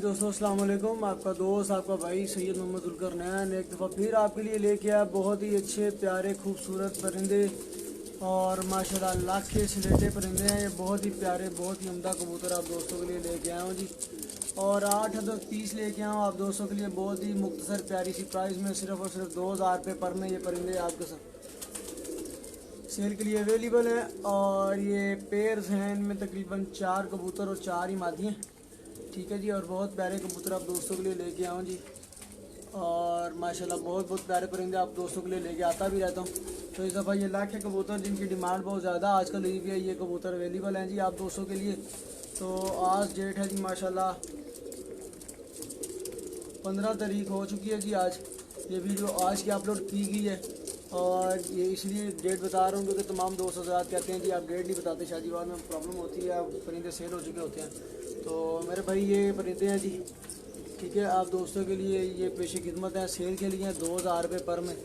दोस्तों अस्सलाम वालेकुम। आपका दोस्त आपका भाई सैयद मोहम्मद जुल्कर नैन एक दफ़ा फिर आपके लिए लेके आया बहुत ही अच्छे प्यारे खूबसूरत परिंदे और माशाल्लाह लाखे स्लेटे परिंदे हैं। ये बहुत ही प्यारे बहुत ही उम्दा कबूतर आप दोस्तों के लिए लेके आया हूँ जी। और 8 पीस लेके आया हूँ आप दोस्तों के लिए बहुत ही मुख्तसर प्यारी सी प्राइस में सिर्फ और सिर्फ 2000 रुपये पर में ये परिंदे आपके साथ सेल के लिए अवेलेबल है। और ये पेयर्स हैं, इनमें तकरीबन 4 कबूतर और 4 ही मादी हैं। ठीक है जी। और बहुत प्यारे कबूतर आप दोस्तों के लिए लेके आऊँ जी। और माशाल्लाह बहुत बहुत प्यारे परिंदे आप दोस्तों के लिए लेके आता भी रहता हूँ। तो इस दफ़ा ये लाखे कबूतर जिनकी डिमांड बहुत ज़्यादा आजकल हुई हुई है, ये कबूतर अवेलेबल हैं जी आप दोस्तों के लिए। तो आज डेट है जी माशाल्लाह 15 तारीख हो चुकी है जी। आज ये वीडियो आज की अपलोड की गई है और ये इसलिए डेट बता रहा हूँ क्योंकि तमाम दोस्त हज़रात कहते हैं जी आप डेट नहीं बताते, शादीवाद में प्रॉब्लम होती है, परिंदे सेल हो चुके होते हैं। तो मेरे भाई ये परिंदे हैं जी, ठीक है, आप दोस्तों के लिए ये पेश खिदमत है, सेल के लिए 2000 रुपये पर में।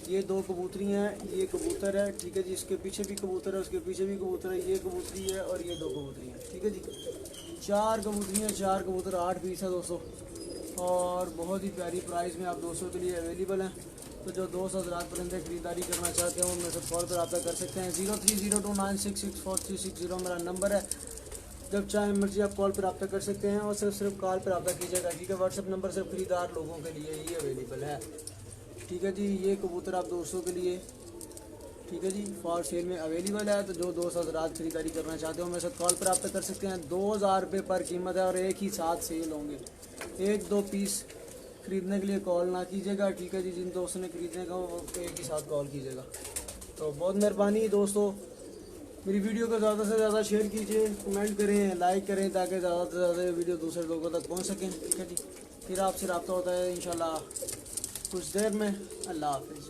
ये 2 कबूतरी हैं, ये कबूतर है, ठीक है जी, इसके पीछे भी कबूतर है, उसके पीछे भी कबूतर है, ये कबूतरी है और ये 2 कबूतरी हैं, ठीक है जी। 4 कबूतरी हैं, 4 कबूतर 8 पीस है दोस्तों और बहुत ही प्यारी प्राइस में आप दोस्तों के लिए अवेलेबल हैं। तो जो दोस्त हज़रात परिंदे खरीदारी करना चाहते हैं वो मेरे साथ कॉल पर रब्ता कर सकते हैं। 0302966436 मेरा नंबर है। जब चाहे मर्जी आप कॉल पर रब्ता कर सकते हैं और सिर्फ कॉल पर रब्ता कीजिएगा, ठीक है। व्हाट्सएप नंबर सिर्फ खरीदार लोगों के लिए ही अवेलेबल है, ठीक है जी। ये कबूतर आप दोस्तों के लिए, ठीक है जी, फॉर सेल में अवेलेबल है। तो जो दोस्त हज़रात खरीदारी करना चाहते हो मेरे साथ कॉल पर रब्ता कर सकते हैं। 2000 रुपये पर कीमत है और एक ही साथ सेल होंगे। 1-2 पीस खरीदने के लिए कॉल ना कीजिएगा, ठीक है जी। जिन दोस्तों ने खरीदने का वो एक ही साथ कॉल कीजिएगा। तो बहुत मेहरबानी दोस्तों, मेरी वीडियो को ज़्यादा से ज़्यादा शेयर कीजिए, कमेंट करें, लाइक करें ताकि ज़्यादा से ज़्यादा वीडियो दूसरे लोगों तक पहुंच सकें, ठीक है जी। फिर आपसे रब्ता होता है इंशाल्लाह कुछ देर में। अल्लाह हाफिज़।